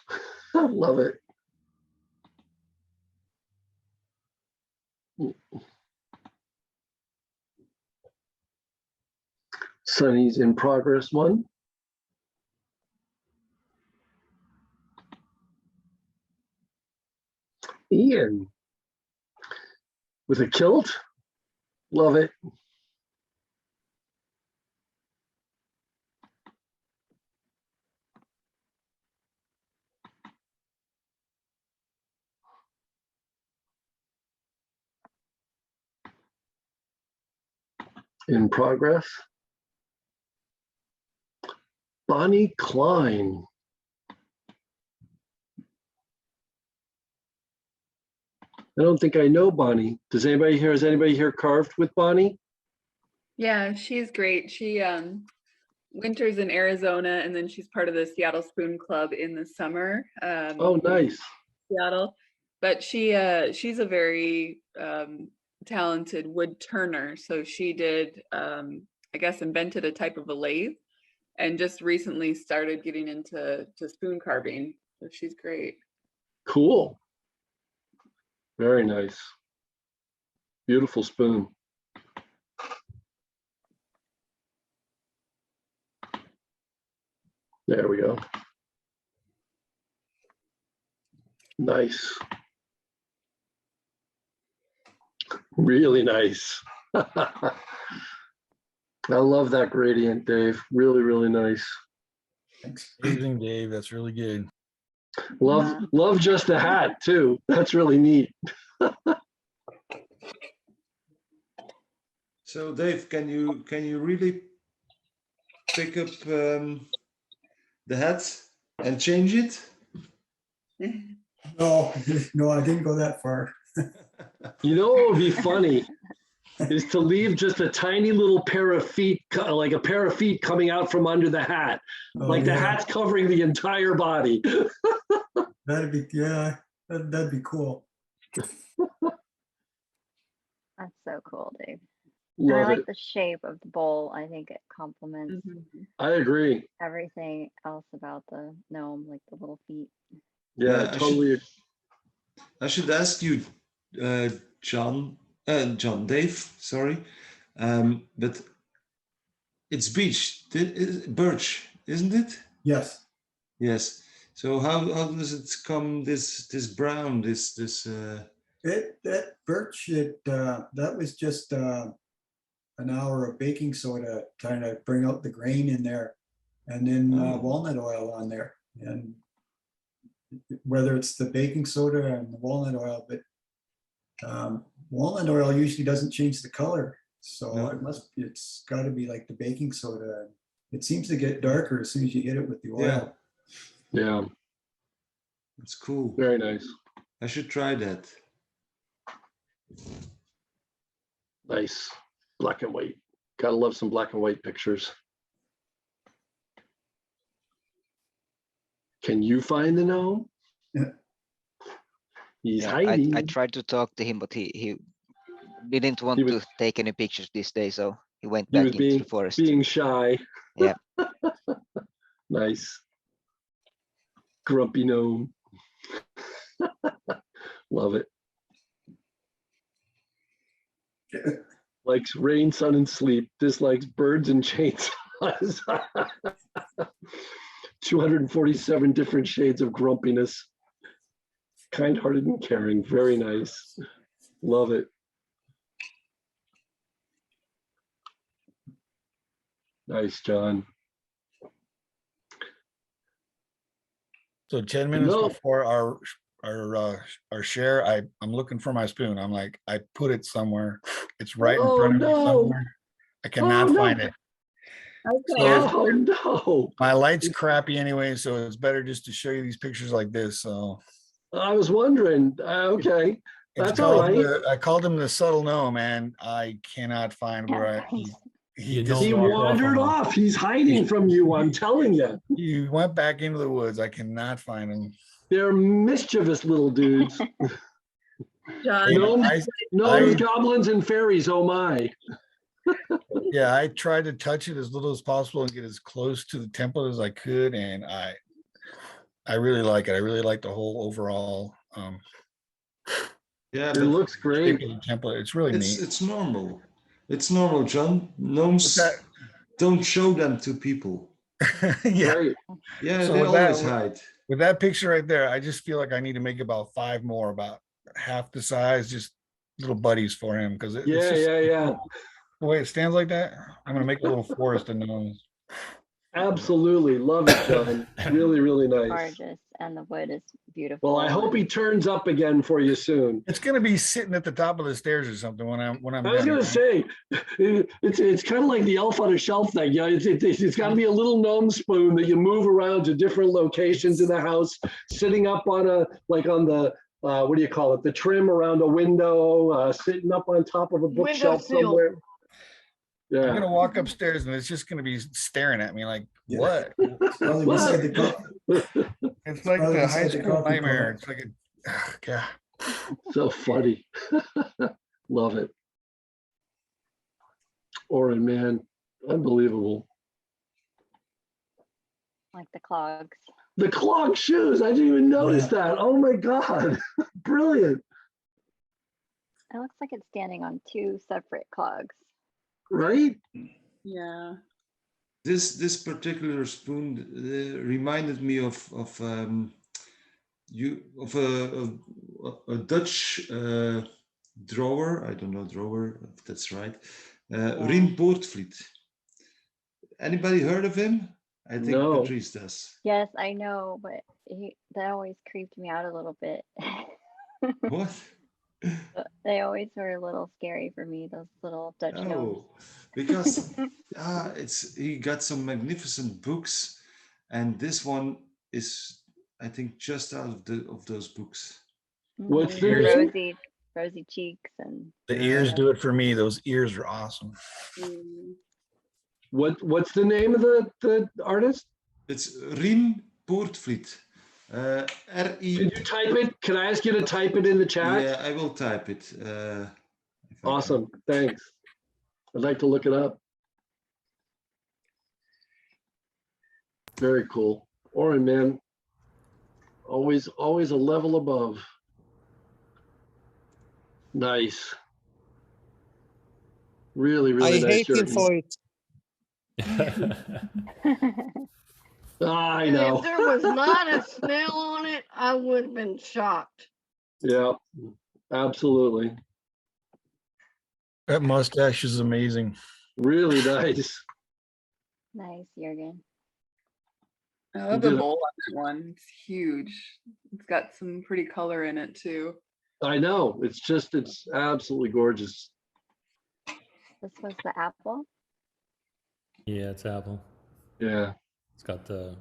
S1: I love it. Sunny's in progress one. Ian with a kilt. Love it. In progress. Bonnie Klein. I don't think I know Bonnie. Has anybody here carved with Bonnie?
S11: Yeah, she's great. She winters in Arizona, and then she's part of the Seattle Spoon Club in the summer.
S1: Oh, nice.
S11: Seattle, but she's a very talented wood turner. So she did, I guess, invented a type of a lathe, and just recently started getting into spoon carving. So she's great.
S1: Cool. Very nice. Beautiful spoon. There we go. Nice. Really nice. I love that gradient, Dave. Really, really nice.
S10: Thanks.
S12: Amazing, Dave. That's really good.
S1: Love just the hat too. That's really neat.
S2: So Dave, can you really pick up the hat and change it?
S10: No, no, I didn't go that far.
S1: You know what would be funny is to leave just a tiny little pair of feet, like a pair of feet coming out from under the hat.
S10: Oh,
S1: Like the
S10: yeah.
S1: hat's covering the entire body.
S10: That'd be, yeah, that'd be cool.
S8: That's so cool, Dave. And I
S1: Love
S8: like
S1: it.
S8: the shape of the bowl. I think it complements
S1: I agree.
S8: everything else about the gnome, like the little feet.
S1: Yeah,
S2: Yeah,
S1: totally.
S2: I should ask you, John, Dave, sorry, but it's birch, isn't it?
S10: Yes.
S2: Yes. So how does it come this brown, this
S10: That birch, that was just an hour of baking soda trying to bring out the grain in there, and then
S2: Oh.
S10: walnut oil on there. And whether it's the baking soda and the walnut oil, but walnut oil usually doesn't change the color. So
S2: No.
S10: it's got to be like the baking soda. It seems to get darker as soon as you hit it with the oil.
S1: Yeah,
S2: It's cool.
S1: very nice.
S2: I should try that.
S1: Nice. Black and white. Gotta love some black and white pictures. Can you find the gnome?
S10: Yeah.
S1: He's
S6: Yeah,
S1: hiding.
S6: I tried to talk to him, but he didn't want
S1: He was-
S6: to take any pictures this day, so he went
S1: He
S6: back
S1: was
S6: into the forest.
S1: being shy.
S6: Yeah.
S1: Nice. Grumpy gnome. Love it. Likes rain, sun, and sleep. Dislikes birds and chainsaws. 247 different shades of grumpiness. Kind-hearted and caring. Very nice. Love it. Nice, John.
S12: So 10 minutes
S1: No.
S12: before our share, I'm looking for my spoon. I'm like, I put it somewhere. It's right in front of me somewhere. I cannot find it.
S11: Okay.
S1: Oh no.
S12: My light's crappy anyway, so it's better just to show you these pictures like this. So
S1: I was wondering. Okay, that's all right.
S12: I called him the subtle gnome, and I cannot find where
S4: You
S12: just
S1: He
S4: walked off
S1: wandered
S4: on him.
S1: off. He's hiding from you. I'm telling you.
S12: He went back into the woods. I cannot find him.
S1: They're mischievous little dudes.
S11: John,
S1: Gnomes, goblins, and fairies. Oh my.
S12: Yeah, I tried to touch it as little as possible and get as close to the template as I could, and I really like it. I really like the whole overall
S2: Yeah,
S1: It
S2: but
S1: looks great.
S12: shape of the template. It's really neat.
S2: it's normal. It's normal, John. Gnomes don't show them to people.
S12: Yeah.
S1: Right.
S2: Yeah,
S12: So
S2: they
S12: with that-
S2: always hide.
S12: With that picture right there, I just feel like I need to make about 5 more, about half the size, just little buddies for him, because it's
S1: Yeah,
S12: just
S1: yeah.
S12: the way it stands like that. I'm gonna make a little forest of gnomes.
S1: Absolutely. Love it, John. Really, really nice.
S8: Gorgeous, and the wood is beautiful.
S1: Well, I hope he turns up again for you soon.
S12: It's gonna be sitting at the top of the stairs or something when I'm
S1: I was
S12: done,
S1: gonna
S12: right?
S1: say, it's kind of like the elf on a shelf thing. You know, it's got to be a little gnome spoon that you move around to different locations in the house, sitting up on on the what do you call it? The trim around a window, sitting up on top of a bookshelf
S9: Windowsill.
S1: somewhere.
S12: I'm
S1: Yeah.
S12: gonna walk upstairs and it's just gonna be staring at me like,
S10: Yeah.
S12: what?
S10: Probably beside the coffee.
S12: It's like
S10: Probably
S12: the
S10: beside
S12: high
S10: the
S12: school
S10: coffee
S12: nightmare.
S10: pot.
S12: It's like God.
S1: So funny. Love it. Oren, man, unbelievable.
S8: like the clogs.
S1: The clog shoes. I didn't even notice that. Oh my God. Brilliant.
S8: It looks like it's standing on 2 separate clogs.
S1: Right?
S11: yeah.
S2: This particular spoon reminded me of a Dutch drawer. I don't know drawer if that's right. Rien Poortvliet. Anybody heard of him? I think
S1: No.
S2: Patrice does.
S8: Yes, I know, but that always creeped me out a little bit.
S2: What?
S8: They always were a little scary for me, those little Dutch gnomes.
S2: Oh, because he got some magnificent books, and this one is, I think, just out of those books.
S1: What's the
S8: Mhm.
S1: name?
S8: Rosy cheeks and
S12: The ears do it for me. Those ears are awesome.
S1: What's the name of the artist?
S2: It's Rien Poortvliet.
S1: Can
S2: R-E.
S1: you type it? Can I ask you to type it in the chat?
S2: Yeah, I will type it. If I can.
S1: Awesome. Thanks. I'd like to look it up. Very cool. Oren, man. Always a level above. Nice. Really, really nice.
S13: hate him
S1: Jurgen.
S13: for it.
S1: I
S9: And
S1: know.
S9: if there was not a snail on it, I would have been shocked.
S1: Yeah, absolutely.
S12: That mustache is amazing.
S1: Really nice.
S8: nice, Jurgen.
S11: I love
S1: did
S11: the
S1: it.
S11: bowl on that one. It's huge. It's got some pretty color in it too.
S1: I know. It's absolutely gorgeous.
S8: This was the apple.
S4: Yeah, it's apple.
S1: Yeah.
S4: It's got the.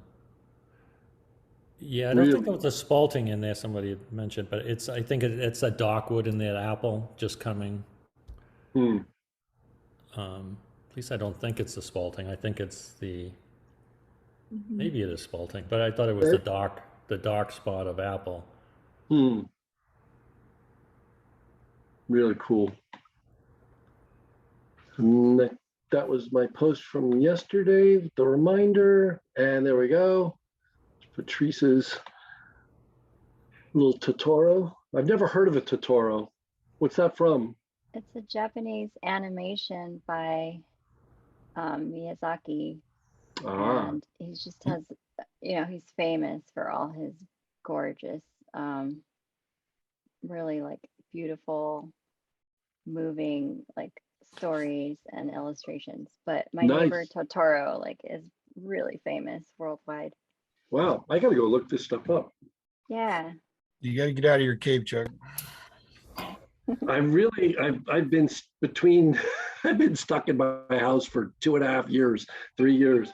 S4: Yeah, I don't think there
S1: Really?
S4: was a spalting in there. Somebody had mentioned, but I think it's a dark wood in that apple just coming.
S1: Hmm.
S4: At least I don't think it's the spalting. I think it's the.
S11: Mhm.
S4: Maybe it is spalting, but I thought it was the dark spot of apple.
S1: Hmm. Really cool. And that was my post from yesterday, the reminder, and there we go. Patrice's Little Totoro. I've never heard of a Totoro. What's that from?
S8: It's a Japanese animation by Miyazaki,
S1: Ah,
S8: and he just has, he's famous for all his gorgeous, really like beautiful, moving like stories and illustrations. But my neighbor
S1: nice.
S8: Totoro like is really famous worldwide.
S1: Wow, I gotta go look this stuff up.
S8: Yeah.
S12: You got to get out of your cave, Chuck.
S1: I've been between, I've been stuck in my house for 2.5 years, 3 years.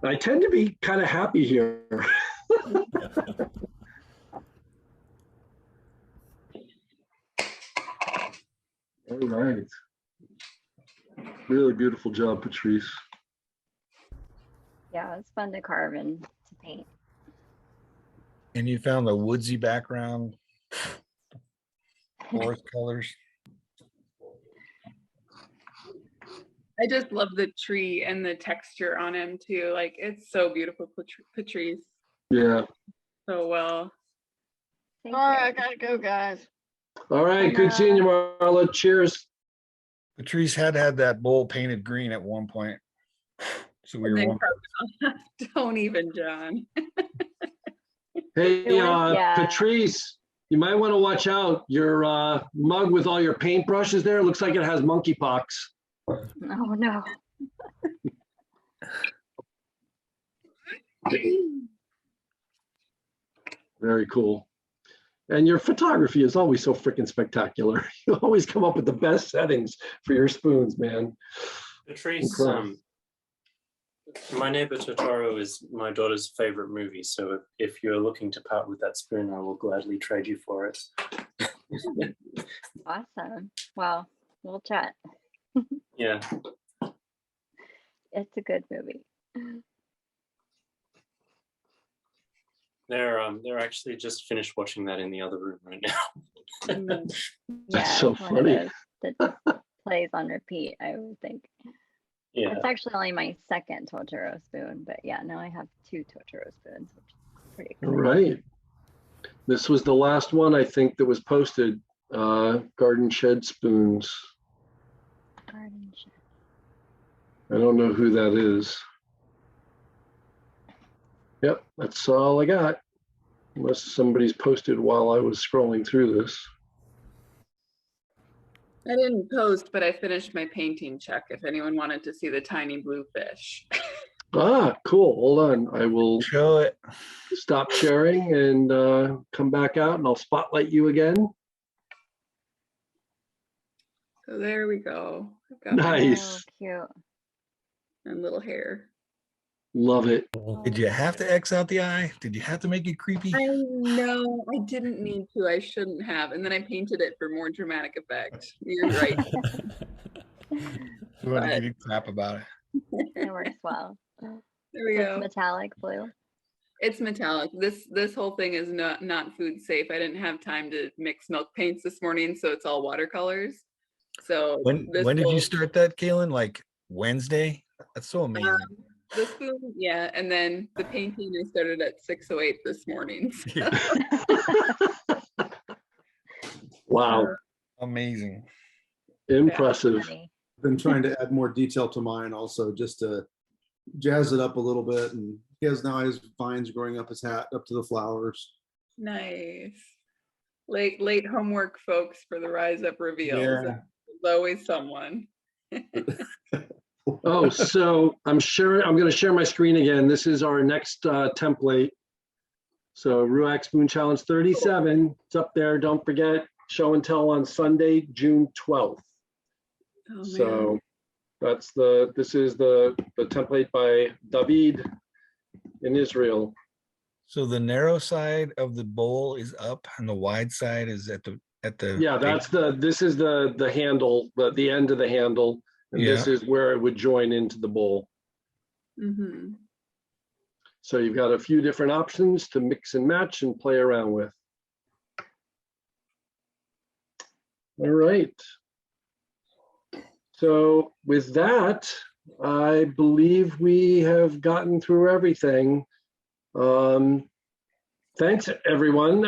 S1: I tend to be kind of happy here. All right. Really beautiful job, Patrice.
S8: Yeah, it's fun to carve and to paint.
S12: And you found the woodsy background, forest colors.
S11: I just love the tree and the texture on him too. Like it's so beautiful, Patrice.
S1: Yeah.
S11: So well.
S9: All right, I gotta go, guys.
S1: All right. Good seeing you, Marla. Cheers.
S12: Patrice had that bowl painted green at one point. So we were wondering.
S11: Don't even, John.
S1: Hey,
S8: Yeah.
S1: Patrice, you might want to watch out. Your mug with all your paintbrushes there looks like it has monkeypox.
S8: Oh no.
S1: Very cool. And your photography is always so freaking spectacular. You always come up with the best settings for your spoons, man.
S13: Patrice,
S1: Incredible.
S13: My Neighbor Totoro is my daughter's favorite movie, so if you're looking to part with that spoon, I will gladly trade you for it.
S8: Awesome. Well, we'll chat.
S13: Yeah.
S8: It's a good movie.
S13: They're actually just finished watching that in the other room right now.
S1: That's so
S8: it's one
S1: funny.
S8: of those that just plays on repeat, I would think.
S13: Yeah.
S8: It's actually only my second Totoro spoon, but yeah, now I have 2 Totoro spoons, which is pretty
S1: All
S8: exciting.
S1: right. This was the last one, I think, that was posted. Garden Shed spoons.
S8: Garden Shed.
S1: I don't know who that is. Yep, that's all I got. Unless somebody's posted while I was scrolling through this.
S11: I didn't post, but I finished my painting check if anyone wanted to see the tiny blue fish.
S1: Ah, cool. Hold on. I will
S12: show it.
S1: Stop sharing and come back out and I'll spotlight you again.
S11: So there we go. I've got
S1: Nice.
S8: Oh, cute.
S11: and little hair.
S1: Love it.
S12: Did you have to X out the eye? Did you have to make it creepy?
S11: I know I didn't need to. I shouldn't have. And then I painted it for more dramatic effect. You're right.
S12: We want to give you crap about it.
S8: It works well.
S11: There we
S8: It's
S11: go.
S8: metallic blue.
S11: It's metallic. This whole thing is not food safe. I didn't have time to mix milk paints this morning, so it's all watercolors. So
S12: When did you start that, Kaylin? Like Wednesday? That's so amazing.
S11: The spoon, yeah, and then the painting I started at 6:08 this morning. So.
S1: Wow.
S12: Amazing.
S1: Impressive.
S3: Been trying to add more detail to mine also, just to jazz it up a little bit. And he has now his vines growing up his hat up to the flowers.
S11: Nice. Late homework, folks, for the Rise Up reveals.
S3: Yeah.
S11: There's always someone.
S1: Oh, so I'm going to share my screen again. This is our next template. So RUAC Spoon Challenge 37. It's up there. Don't forget, show and tell on Sunday, June 12th.
S11: Oh,
S1: So that's this is the template by David in Israel.
S12: So the narrow side of the bowl is up and the wide side is at the
S1: Yeah, this is the handle, the end of the handle. And this is where it would join into the bowl.
S11: Mm-hmm.
S1: So you've got a few different options to mix and match and play around with. All right. So with that, I believe we have gotten through everything. Thanks, everyone.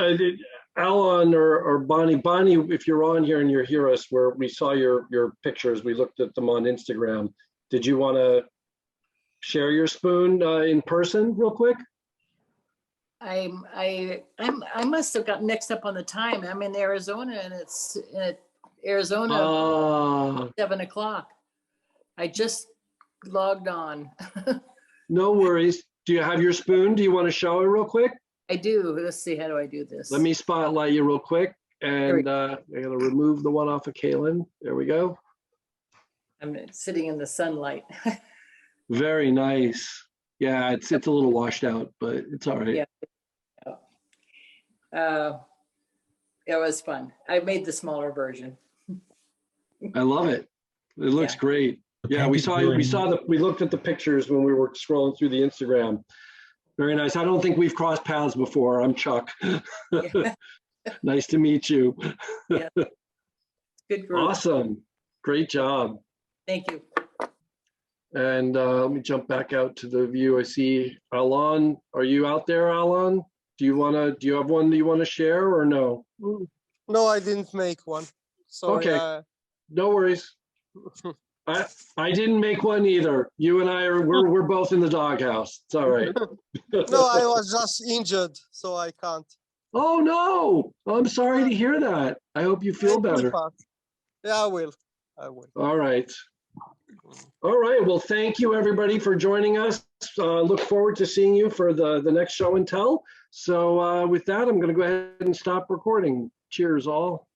S1: Alan or Bonnie, if you're on here and you hear us, where we saw your pictures, we looked at them on Instagram. Did you want to share your spoon in person real quick?
S14: I must have got mixed up on the time. I'm in Arizona and it's Arizona 7 o'clock. I just logged on.
S1: No worries. Do you have your spoon? Do you want to show it real quick?
S14: I do. Let's see. How do I do this?
S1: Let me spotlight you real quick. And I got to remove the one off of Kaylin. There we go.
S14: I'm sitting in the sunlight.
S1: Very nice. Yeah, it's a little washed out, but it's all right.
S14: Yeah. It was fun. I made the smaller version.
S1: I love it. It looks great. Yeah, we looked at the pictures when we were scrolling through the Instagram. Very nice. I don't think we've crossed paths before. I'm Chuck. Nice to meet you.
S14: Yeah. Good group.
S1: Awesome. Great job.
S14: Thank you.
S1: And let me jump back out to the view. I see Alan. Are you out there, Alan? Do you have one that you want to share or no?
S15: No, I didn't make one. Sorry.
S1: Okay. No worries. I didn't make one either. You and I we're both in the doghouse. It's all right.
S15: No, I was just injured, so I can't.
S1: Oh no! I'm sorry to hear that. I hope you feel better.
S15: Yeah, I will.
S1: All right. All right. Well, thank you everybody for joining us. Look forward to seeing you for the next show and tell. So with that, I'm going to go ahead and stop recording. Cheers all.